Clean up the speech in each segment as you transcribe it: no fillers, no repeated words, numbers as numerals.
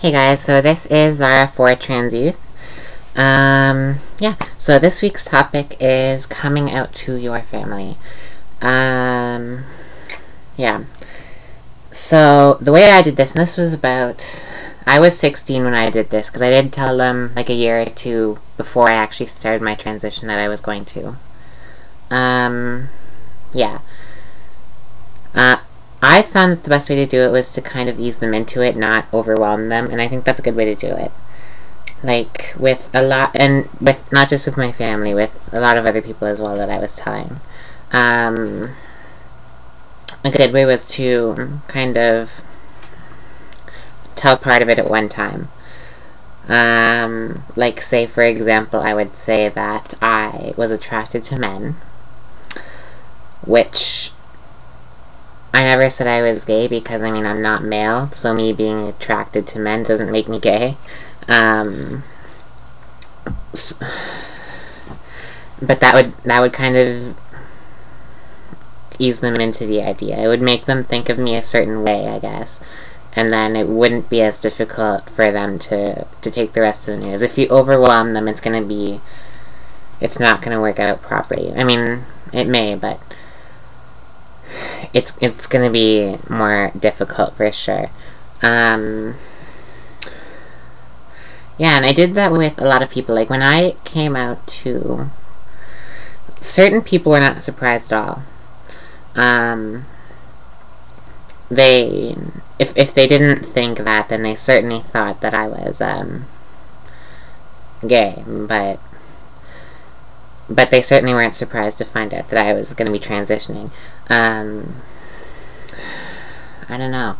Hey guys, so this is Zara for Trans Youth. Yeah, so this week's topic is coming out to your family. Yeah. So, the way I did this, and this was about... I was 16 when I did this, because I did tell them, like, a year or two before I actually started my transition that I was going to. Yeah. I found that the best way to do it was to kind of ease them into it, not overwhelm them, and I think that's a good way to do it. Like, with a lot, and with, not just with my family, with a lot of other people as well that I was telling. A good way was to kind of tell part of it at one time. Like, say, for example, I would say that I was attracted to men, which... I never said I was gay because, I mean, I'm not male, so me being attracted to men doesn't make me gay. But that would kind of ease them into the idea. It would make them think of me a certain way, I guess. And then it wouldn't be as difficult for them to take the rest of the news. If you overwhelm them, it's not gonna work out properly. I mean, it may, but... It's gonna be more difficult for sure. Yeah, and I did that with a lot of people. Like, when I came out to... certain people were not surprised at all. If they didn't think that, then they certainly thought that I was, gay, but they certainly weren't surprised to find out that I was going to be transitioning. I don't know.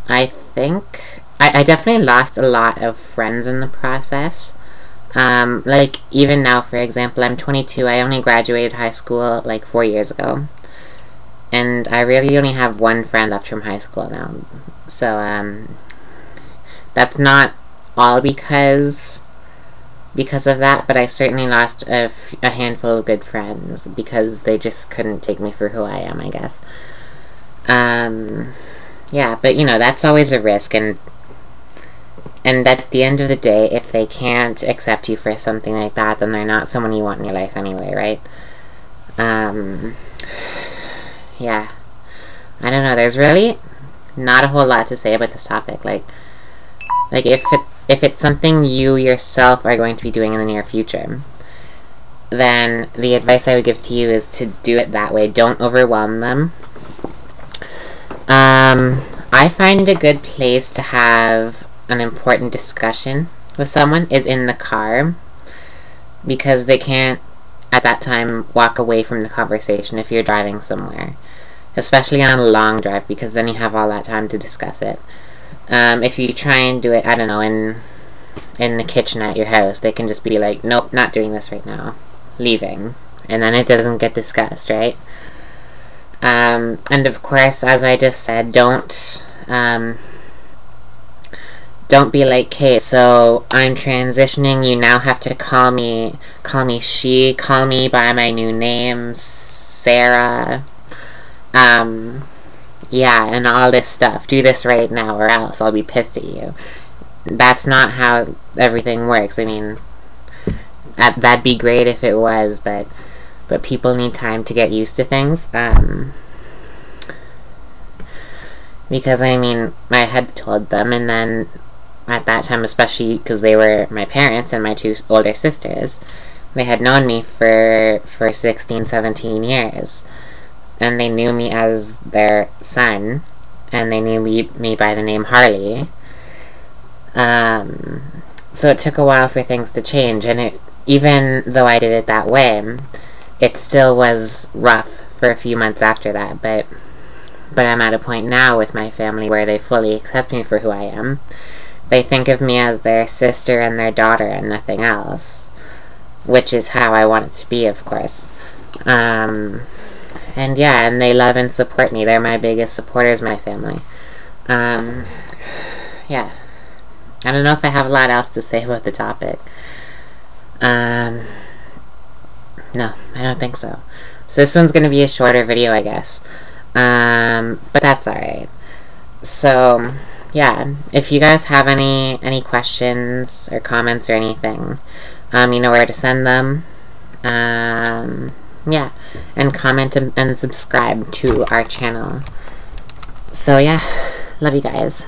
I think... I definitely lost a lot of friends in the process. Like, even now, for example, I'm 22. I only graduated high school, like, 4 years ago. And I really only have one friend left from high school now. So, that's not all because of that, but I certainly lost a handful of good friends because they just couldn't take me for who I am, I guess. Yeah, but, you know, that's always a risk, and at the end of the day, if they can't accept you for something like that, then they're not someone you want in your life anyway, right? Yeah. I don't know, there's really not a whole lot to say about this topic. Like if it's something you yourself are going to be doing in the near future, then the advice I would give to you is to do it that way. Don't overwhelm them. I find a good place to have an important discussion with someone is in the car, because they can't, at that time, walk away from the conversation if you're driving somewhere. Especially on a long drive, because then you have all that time to discuss it. If you try and do it, I don't know, in the kitchen at your house, they can just be like, nope, not doing this right now. Leaving. And then it doesn't get discussed, right? And of course, as I just said, don't be like, hey, so I'm transitioning, you now have to call me she, call me by my new name, Sarah. Yeah, and all this stuff. Do this right now or else I'll be pissed at you. That's not how everything works. I mean, that'd be great if it was, but people need time to get used to things. Because, I mean, I had told them, and then at that time, especially because they were my parents and my two older sisters, they had known me for 16, 17 years. And they knew me as their son, and they knew me by the name Harley. So it took a while for things to change, and even though I did it that way, it still was rough for a few months after that, but I'm at a point now with my family where they fully accept me for who I am. They think of me as their sister and their daughter and nothing else, which is how I want it to be, of course. And yeah, and they love and support me. They're my biggest supporters, my family. Yeah. I don't know if I have a lot else to say about the topic. No, I don't think so. So this one's gonna be a shorter video, I guess. But that's alright. So, yeah, if you guys have any questions or comments or anything, you know where to send them. Yeah, and comment and subscribe to our channel. So yeah, love you guys.